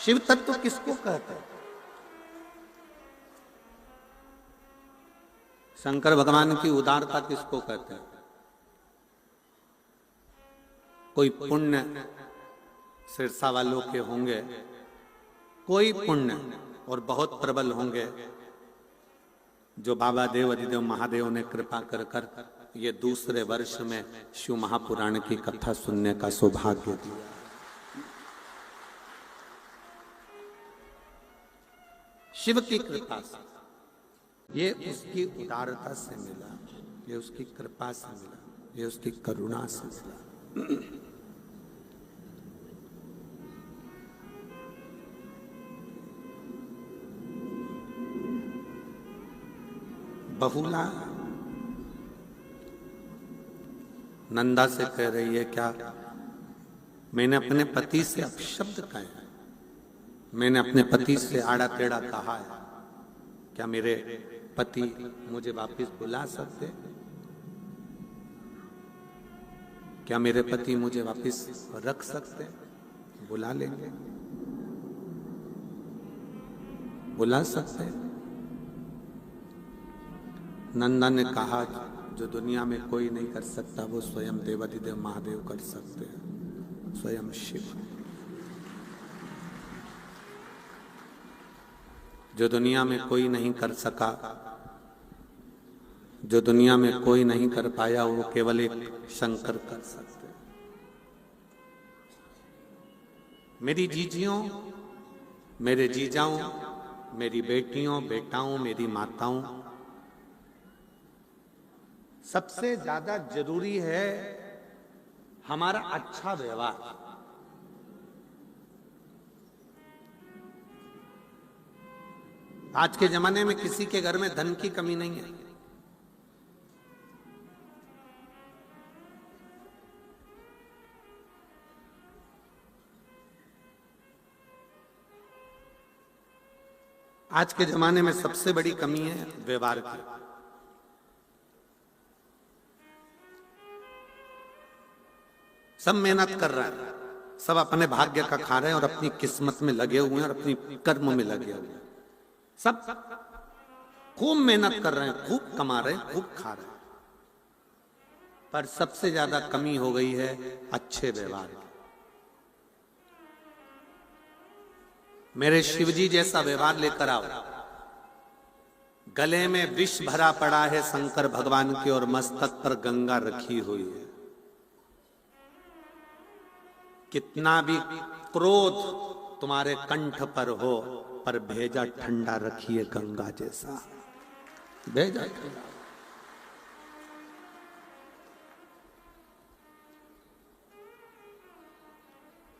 शिव तत्व किसको कहते हैं? शंकर भगवान की उदारता किसको कहते हैं? कोई पुण्य सिरसा वालों के होंगे, कोई पुण्य और बहुत प्रबल होंगे जो बाबा देव अधिदेव महादेव ने कृपा कर कर ये दूसरे वर्ष में शिव महापुराण की कथा सुनने का सौभाग्य दिया। शिव की कृपा से, ये उसकी उदारता से मिला, ये उसकी कृपा से मिला, ये उसकी करुणा से मिला। बहुला नंदा से कह रही है, क्या मैंने अपने पति से अपशब्द कहे हैं, मैंने अपने पति से आड़ा टेढ़ा कहा है, क्या मेरे पति मुझे वापस बुला सकते? क्या मेरे पति मुझे वापस रख सकते? बुला लेंगे, बुला सकते। नंदा ने कहा, जो दुनिया में कोई नहीं कर सकता वो स्वयं देवाधिदेव महादेव कर सकते हैं, स्वयं शिव। जो दुनिया में कोई नहीं कर सका, जो दुनिया में कोई नहीं कर पाया, वो केवल एक शंकर कर सकते हैं। मेरी जीजियों, मेरे जीजाओं, मेरी बेटियों, बेटाओं, मेरी माताओं, सबसे ज्यादा जरूरी है हमारा अच्छा व्यवहार। आज के जमाने में किसी के घर में धन की कमी नहीं है। आज के जमाने में सबसे बड़ी कमी है व्यवहार की। सब मेहनत कर रहे हैं, सब अपने भाग्य का खा रहे हैं और अपनी किस्मत में लगे हुए हैं और अपनी कर्म में लगे हुए हैं। सब खूब मेहनत कर रहे हैं, खूब कमा रहे हैं, खूब खा रहे हैं, पर सबसे ज्यादा कमी हो गई है अच्छे व्यवहार की। मेरे शिवजी जैसा व्यवहार लेकर आओ। गले में विष भरा पड़ा है शंकर भगवान के और मस्तक पर गंगा रखी हुई है। कितना भी क्रोध तुम्हारे कंठ पर हो, पर भेजा ठंडा रखिए गंगा जैसा। भेजा ठंडा।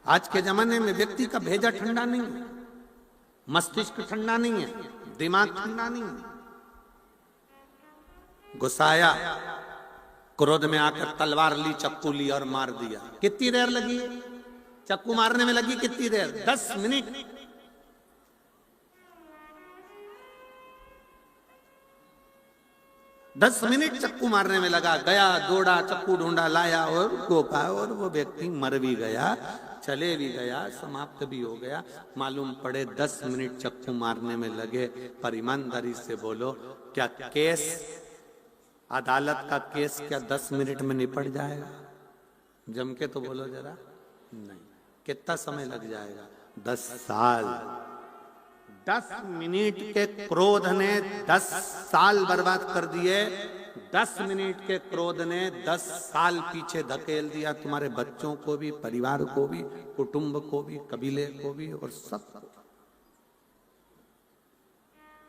आज के जमाने में व्यक्ति का भेजा ठंडा नहीं है, मस्तिष्क ठंडा नहीं है, दिमाग ठंडा नहीं है। गुस्साया, क्रोध में आकर तलवार ली, चक्कू ली और मार दिया। कितनी देर लगी? चक्कू मारने में लगी कितनी देर? 10 मिनट। दस मिनट चक्कू मारने में लगा। गया, दौड़ा, चक्कू ढूंढा, लाया और गोपा, और वो व्यक्ति मर भी गया, चले भी गया, समाप्त भी हो गया। मालूम पड़े 10 मिनट चक्कू मारने में लगे। पर ईमानदारी से बोलो, क्या केस, अदालत का केस क्या 10 मिनट में निपट जाएगा? जम के तो बोलो जरा। नहीं। कितना समय लग जाएगा? 10 साल। 10 मिनट के क्रोध ने 10 साल बर्बाद कर दिए। 10 मिनट के क्रोध ने 10 साल पीछे धकेल दिया, तुम्हारे बच्चों को भी, परिवार को भी, कुटुंब को भी, कबीले को भी और सबको।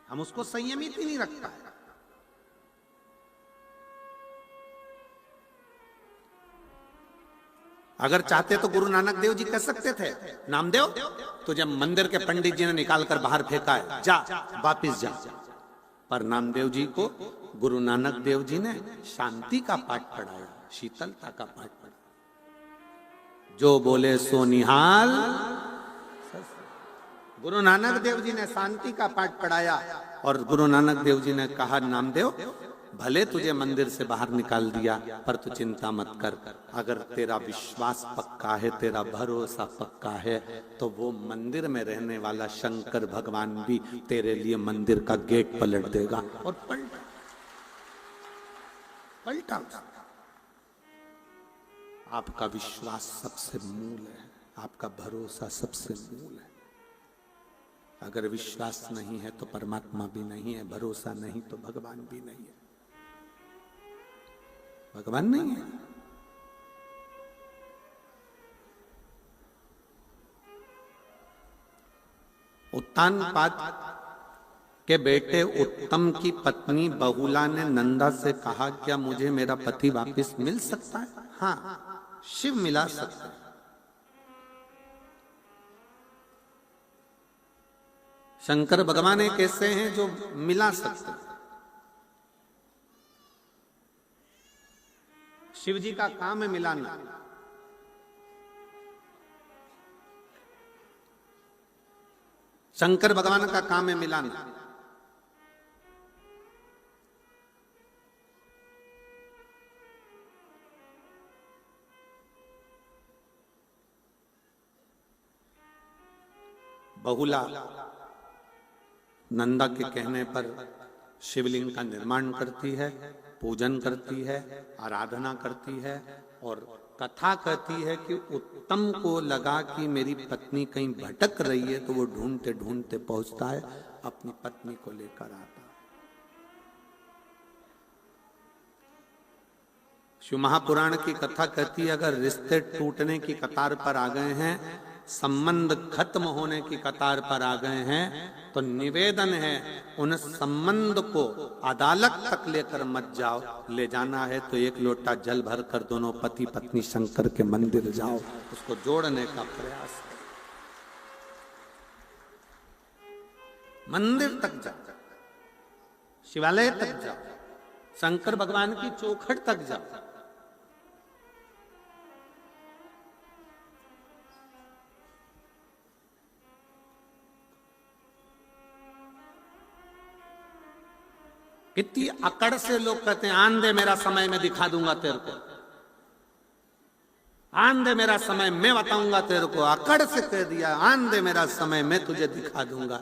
हम उसको संयमित ही नहीं रखता है। अगर चाहते तो गुरु नानक देव जी कह सकते थे, नामदेव तो जब मंदिर के पंडित जी ने निकाल कर बाहर फेंका है, जा वापिस जा। पर नामदेव जी को गुरु नानक देव जी ने शांति का पाठ पढ़ाया, शीतलता का पाठ पढ़ाया। जो बोले सो निहाल। गुरु नानक देव जी ने शांति का पाठ पढ़ाया और गुरु नानक देव जी ने कहा, नामदेव भले तुझे मंदिर से बाहर निकाल दिया, पर तू चिंता मत कर। अगर तेरा विश्वास पक्का है, तेरा भरोसा पक्का है, तो वो मंदिर में रहने वाला शंकर भगवान भी तेरे लिए मंदिर का गेट पलट देगा। और पलटा पलटा। आपका विश्वास सबसे मूल है, आपका भरोसा सबसे मूल है। अगर विश्वास नहीं है तो परमात्मा भी नहीं है, भरोसा नहीं तो भगवान भी नहीं है। भगवान नहीं है। उत्तानपाद के बेटे उत्तम की पत्नी बहुला ने नंदा से कहा, क्या मुझे मेरा पति वापस मिल सकता है? हाँ, शिव मिला सकता है। शंकर भगवान एक ऐसे हैं जो मिला सकते हैं। शिव जी का काम है मिलाना। शंकर भगवान का काम है मिलाना। बहुला नंदा के कहने पर शिवलिंग का निर्माण करती है, पूजन करती है, आराधना करती है और कथा कहती है कि उत्तम को लगा कि मेरी पत्नी कहीं भटक रही है, तो वो ढूंढते ढूंढते पहुंचता है, अपनी पत्नी को लेकर आता है। शिव महापुराण की कथा कहती है, अगर रिश्ते टूटने की कतार पर आ गए हैं, संबंध खत्म होने की कतार पर आ गए हैं, तो निवेदन है उन संबंध को अदालत तक लेकर मत जाओ। ले जाना है तो एक लोटा जल भर कर दोनों पति पत्नी शंकर के मंदिर जाओ, उसको जोड़ने का प्रयास करो। मंदिर तक जाओ, शिवालय तक जाओ, शंकर भगवान की चौखट तक जाओ। कितनी अकड़ से लोग कहते हैं, आन दे मेरा समय मैं दिखा दूंगा तेरे को, आन दे मेरा समय मैं बताऊंगा तेरे को। अकड़ से कह दिया, आन दे मेरा समय मैं तुझे दिखा दूंगा।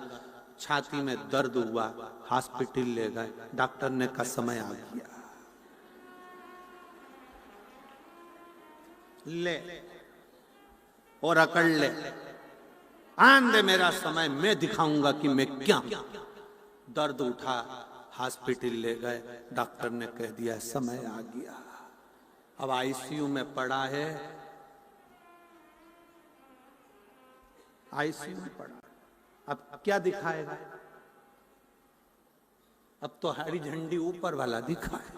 छाती में दर्द हुआ, हॉस्पिटल ले गए, डॉक्टर ने कहा समय आ गया, ले और अकड़ ले, आन दे मेरा समय मैं दिखाऊंगा कि मैं क्या। दर्द उठा, हॉस्पिटल ले गए, डॉक्टर ने कह दिया समय आ गया। अब आईसीयू में पड़ा है, आईसीयू में पड़ा। अब क्या दिखाएगा? अब तो हरी झंडी ऊपर वाला दिखाए,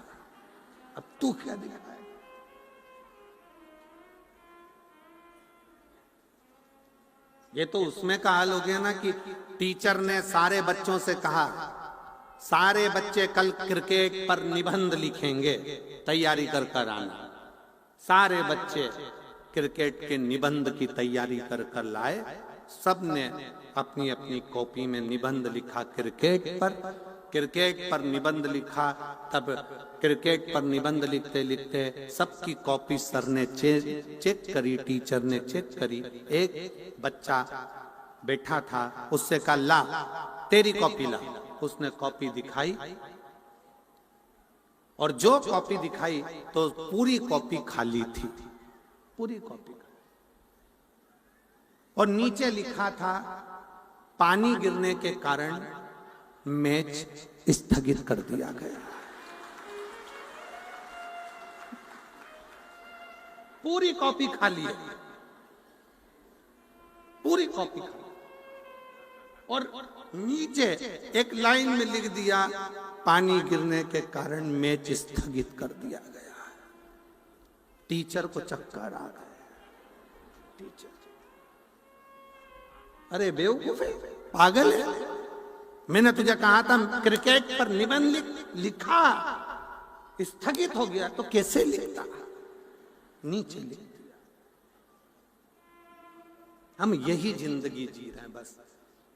अब तू क्या दिखाएगा? ये तो उसमें का हाल हो गया ना कि टीचर ने सारे बच्चों से कहा, सारे बच्चे कल क्रिकेट पर निबंध लिखेंगे, तैयारी कर कर आना। सारे बच्चे क्रिकेट के निबंध की तैयारी कर कर लाए। सब ने अपनी अपनी कॉपी में निबंध लिखा क्रिकेट पर। क्रिकेट पर निबंध लिखा, तब क्रिकेट पर निबंध लिखते लिखते सबकी कॉपी सर ने चेक करी, टीचर ने चेक करी। एक बच्चा बैठा था, उससे कहा ला तेरी कॉपी ला। उसने कॉपी दिखाई और जो कॉपी दिखाई तो पूरी कॉपी खाली थी, पूरी कॉपी। और नीचे लिखा था पानी गिरने के कारण मैच स्थगित कर दिया गया। पूरी कॉपी खाली है, पूरी कॉपी खाली। और नीचे एक लाइन में लिख दिया पानी गिरने के कारण मैच स्थगित कर दिया गया। टीचर को चक्कर आ गया। टीचर, अरे बेवकूफ है, पागल है, मैंने तुझे कहा था क्रिकेट पर निबंध लिखा, स्थगित हो गया तो कैसे लिखता? नीचे लिख दिया। हम यही जिंदगी जी रहे हैं बस।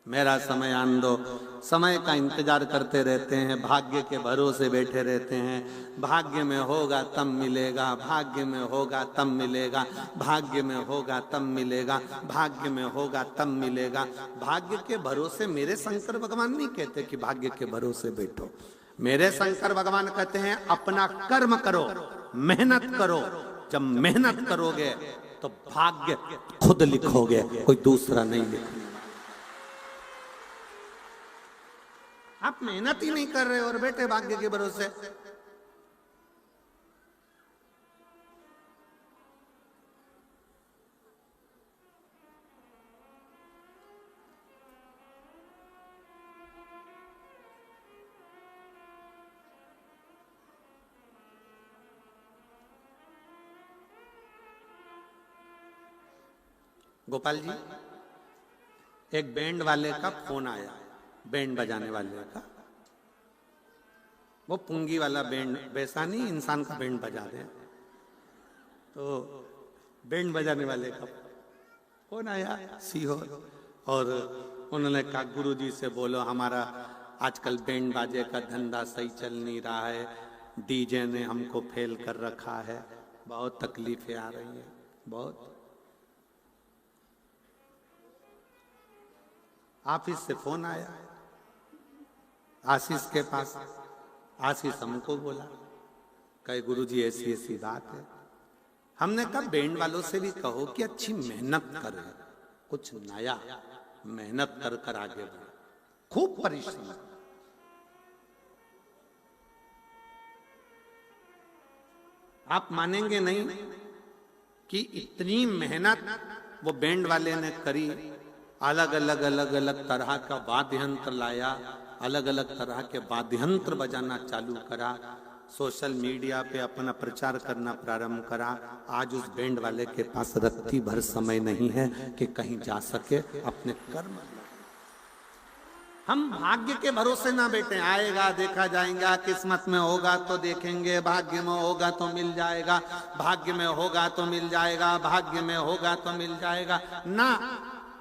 मेरा समय आन दो। समय का इंतजार करते रहते हैं, भाग्य के भरोसे बैठे रहते हैं। भाग्य में होगा तब मिलेगा, भाग्य में होगा तब मिलेगा, भाग्य में होगा तब मिलेगा, भाग्य में होगा तब मिलेगा। भाग्य के भरोसे मेरे शंकर भगवान नहीं कहते कि भाग्य के भरोसे बैठो। मेरे शंकर भगवान कहते हैं अपना कर्म करो, मेहनत करो। जब मेहनत करोगे तो भाग्य खुद लिखोगे, कोई दूसरा नहीं लिखेगा। आप मेहनत ही नहीं कर रहे और बैठे भाग्य के भरोसे। गोपाल जी, एक बैंड वाले का फोन आया, बैंड बजाने वाले का। वो पुंगी वाला बैंड, वैसा नहीं इंसान का बैंड बजा रहे। तो बैंड बजाने वाले का फोन आया सीहोर, और उन्होंने कहा गुरुजी से बोलो हमारा आजकल बैंड बाजे का धंधा सही चल नहीं रहा है, डीजे ने हमको फेल कर रखा है, बहुत तकलीफें आ रही हैं बहुत। ऑफिस से फोन आया आशीष के पास। आशीष हमको बोला, कहे गुरुजी ऐसी ऐसी बात है। हमने कहा बैंड वालों से भी कहो कि अच्छी मेहनत करें, कुछ नया मेहनत कर कर आगे बढ़े, खूब परिश्रम। आप मानेंगे नहीं कि इतनी मेहनत वो बैंड वाले ने करी। अलग अलग तरह का वाद्य यंत्र लाया, अलग अलग तरह के वाद्य यंत्र बजाना चालू करा, सोशल मीडिया पे अपना प्रचार करना प्रारंभ करा। आज उस बैंड वाले के पास रत्ती भर समय नहीं है कि कहीं जा सके अपने कर्म। हम भाग्य के भरोसे ना बैठे, आएगा देखा जाएगा, किस्मत में होगा तो देखेंगे, भाग्य में होगा तो मिल जाएगा, भाग्य में होगा तो मिल जाएगा, भाग्य में होगा तो मिल जाएगा ना।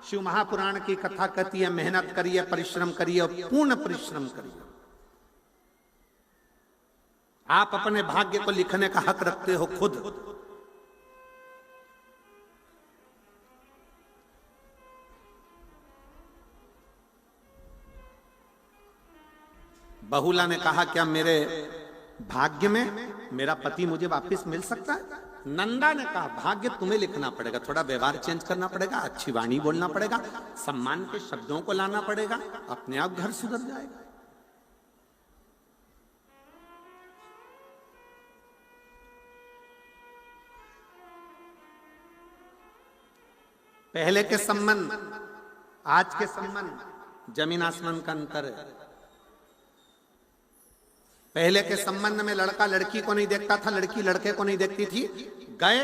शिव महापुराण की कथा कहती है मेहनत करिए, परिश्रम करिए और पूर्ण परिश्रम करिए। आप अपने भाग्य को लिखने का हक रखते हो खुद। बहुला ने कहा क्या मेरे भाग्य में मेरा पति मुझे वापस मिल सकता है? नंदा ने कहा भाग्य तुम्हें लिखना पड़ेगा, थोड़ा व्यवहार चेंज करना पड़ेगा, अच्छी वाणी बोलना पड़ेगा, सम्मान के शब्दों को लाना पड़ेगा, अपने आप घर सुधर जाएगा। पहले के संबंध आज के संबंध जमीन आसमान का अंतर है। पहले के संबंध में लड़का लड़की को नहीं देखता था, लड़की लड़के को नहीं देखती थी। गए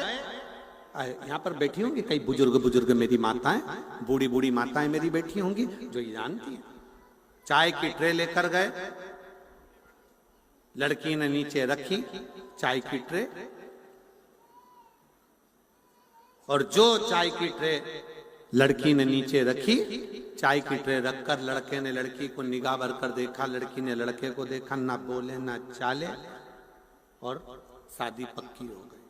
यहाँ पर बैठी होंगी कई बुजुर्ग मेरी माताएं, बूढ़ी बूढ़ी माताएं मेरी बैठी होंगी जो ये जानती हैं। चाय की ट्रे लेकर गए, लड़की ने नीचे रखी चाय की ट्रे, और जो चाय की ट्रे लड़की ने नीचे रखी, चाय की ट्रे रखकर लड़के ने लड़की को निगाह भर कर देखा, लड़की ने लड़के को देखा, ना बोले ना चाले, और शादी पक्की हो गई।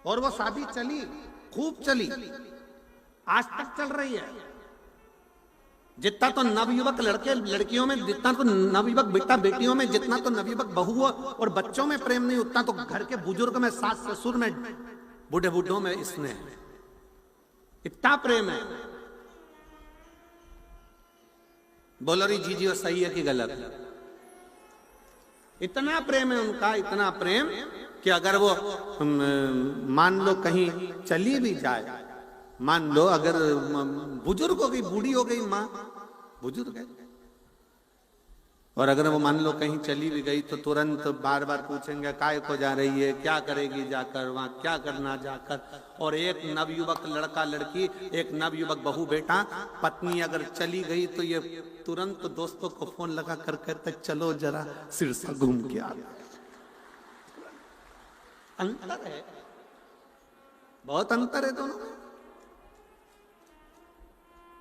और वो शादी चली, खूब चली, आज तक चल रही है। जितना तो नवयुवक लड़के लड़कियों में, जितना तो नवयुवक बेटा बेटियों में, जितना तो नवयुवक बहुओं और बच्चों में प्रेम नहीं, उतना तो घर के बुजुर्ग में, सास ससुर में, बूढ़े बूढ़ों में स्नेह है। इतना प्रेम है। बोलो री जीजी वो सही है कि गलत है? इतना प्रेम है उनका, इतना प्रेम कि अगर वो मान लो कहीं चली भी जाए, मान लो अगर बुजुर्ग हो गई, बूढ़ी हो गई माँ, बुजुर्ग है, और अगर वो मान लो कहीं चली भी गई तो तुरंत बार बार पूछेंगे काय को जा रही है, क्या करेगी जाकर वहां, क्या करना जाकर। और एक नवयुवक लड़का लड़की, एक नवयुवक बहू बेटा, पत्नी अगर चली गई तो ये तुरंत दोस्तों को फोन लगा कर कहते चलो जरा सिरसा घूम के आ। अंतर है, बहुत अंतर है दोनों में।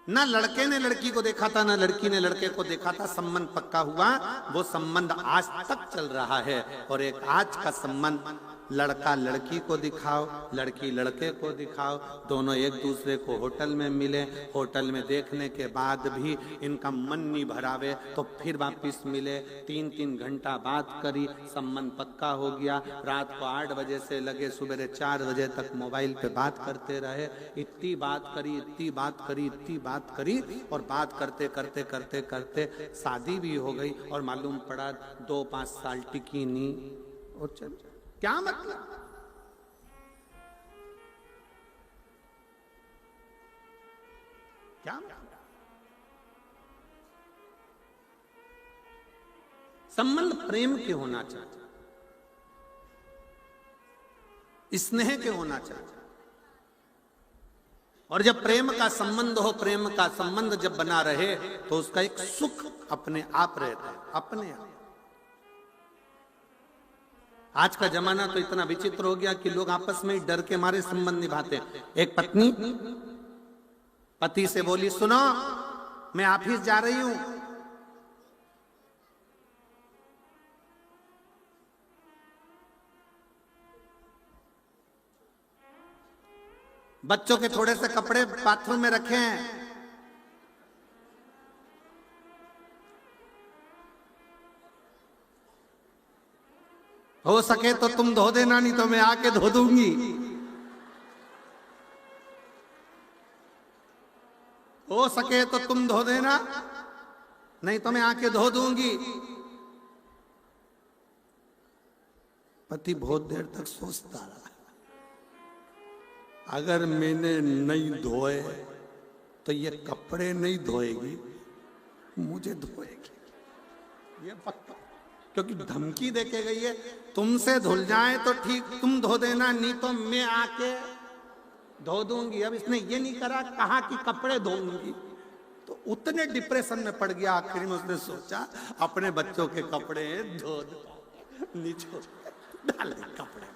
ना लड़के ने लड़की को देखा था ना लड़की ने लड़के को देखा था, संबंध पक्का हुआ, वो संबंध आज तक चल रहा है। और एक आज का संबंध, लड़का लड़की को दिखाओ, लड़की लड़के को दिखाओ, दोनों एक दूसरे को होटल में मिले, होटल में देखने के बाद भी इनका मन नहीं भरावे तो फिर वापिस मिले, 3-3 घंटा बात करी, संबंध पक्का हो गया, रात को 8 बजे से लगे सुबह 4 बजे तक मोबाइल पे बात करते रहे, इतनी बात करी, इतनी बात करी, इतनी बात करी, और बात करते करते करते करते शादी भी हो गई, और मालूम पड़ा 2-5 साल टिकी नहीं। और चल क्या मतलब? क्या मतलब? संबंध प्रेम के होना चाहिए, स्नेह के होना चाहिए। और जब प्रेम का संबंध हो, प्रेम का संबंध जब बना रहे तो उसका एक सुख अपने आप रहता है, अपने आप। आज का जमाना तो इतना विचित्र हो गया कि लोग आपस में ही डर के मारे संबंध निभाते हैं। एक पत्नी पति से बोली, सुनो मैं ऑफिस जा रही हूं, बच्चों के थोड़े से कपड़े बाथरूम में रखे हैं, हो सके तो तुम धो देना, नहीं तो मैं आके धो दूंगी। हो सके तो तुम धो देना, नहीं तो मैं आके धो दूंगी। पति बहुत देर तक सोचता रहा, अगर मैंने नहीं धोए तो ये कपड़े नहीं धोएगी, मुझे धोएगी, ये पक्का। क्योंकि धमकी देके गई है, तुमसे धुल जाए तो ठीक, तुम धो देना, नहीं तो मैं आके धो दूंगी। अब इसने ये नहीं करा, कहा कि कपड़े धोऊंगी, तो उतने डिप्रेशन में पड़ गया। आखिर में उसने सोचा अपने बच्चों के कपड़े धो दो, नीचे डाल दे कपड़े,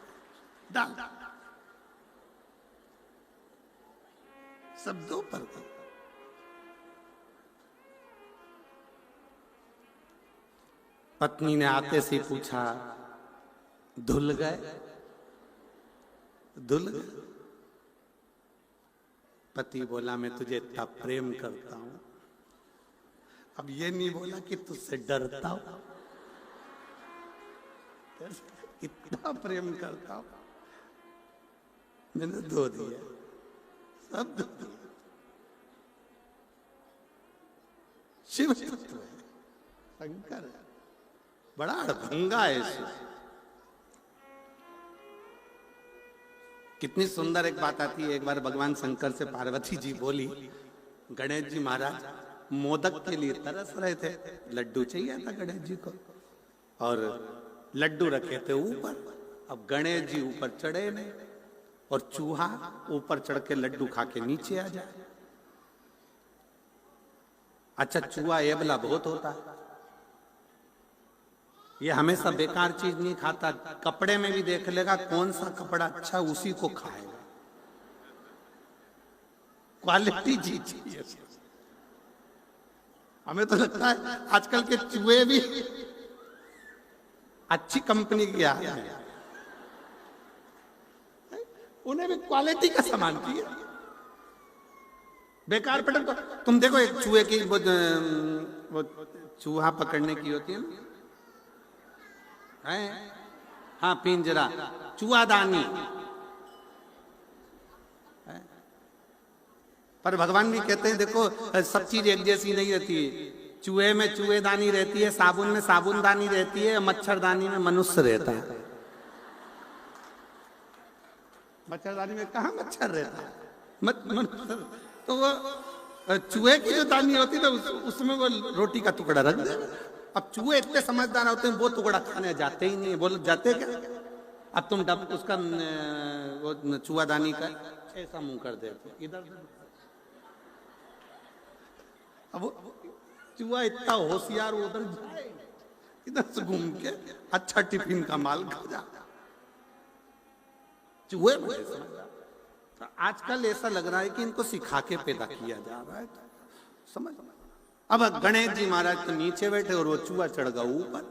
डाल सब दो पर दो। पत्नी ने आते से पूछा, धुल गए? धुल गए? पति बोला, मैं तुझे इतना प्रेम करता हूं। अब ये नहीं बोला कि तुझसे डरता हूं, इतना प्रेम करता हूं, मैंने धो दिया, सब धो दिया। शिव तत्व है, शंकर है, बड़ा अड़भंगा है इसमें। कितनी सुंदर एक बात आती है। एक बार भगवान शंकर से पार्वती जी बोली, गणेश जी महाराज मोदक के लिए तरस रहे थे, लड्डू चाहिए था गणेश जी को, और लड्डू रखे थे ऊपर। अब गणेश जी ऊपर चढ़े नहीं, और चूहा ऊपर चढ़ के लड्डू खा के नीचे आ जाए। अच्छा, चूहा एबला बहुत होता है, ये हमेशा बेकार चीज नहीं खाता, कपड़े में भी देख लेगा कौन सा कपड़ा अच्छा, उसी को खाएगा, क्वालिटी चीज चाहिए। हमें तो लगता है आजकल के चूहे भी अच्छी कंपनी के आ रहे हैं, उन्हें भी क्वालिटी का सामान चाहिए। बेकार पटक तो तुम देखो, एक चूहे की वो चूहा पकड़ने की होती है ना, है? हाँ, पिंजरा, चूहादानी। पर भगवान भी कहते हैं देखो, सब चीज एक जैसी नहीं रहती है। चूहे में चूहेदानी रहती है, साबुन में साबुनदानी रहती है, मच्छरदानी में मनुष्य रहता है। मच्छरदानी में कहाँ मच्छर रहता है? तो वो चूहे की जो दानी होती है ना, उसमें वो रोटी का टुकड़ा रख दे। अब चूहे इतने समझदार होते हैं, वो टुकड़ा खाने जाते ही नहीं। बोल जाते क्या? अब तुम डब उसका वो चूहादानी का ऐसा मुंह कर देते इधर। अब चूहा इतना होशियार, उधर जाए, इधर से घूम के अच्छा टिफिन का माल खा जाता। चूहे बड़े समझदार। तो आजकल ऐसा लग रहा है कि इनको सिखा के पैदा किया जा रहा है। समझ। अब गणेश जी महाराज तो नीचे बैठे और वो चूहा चढ़ गया ऊपर।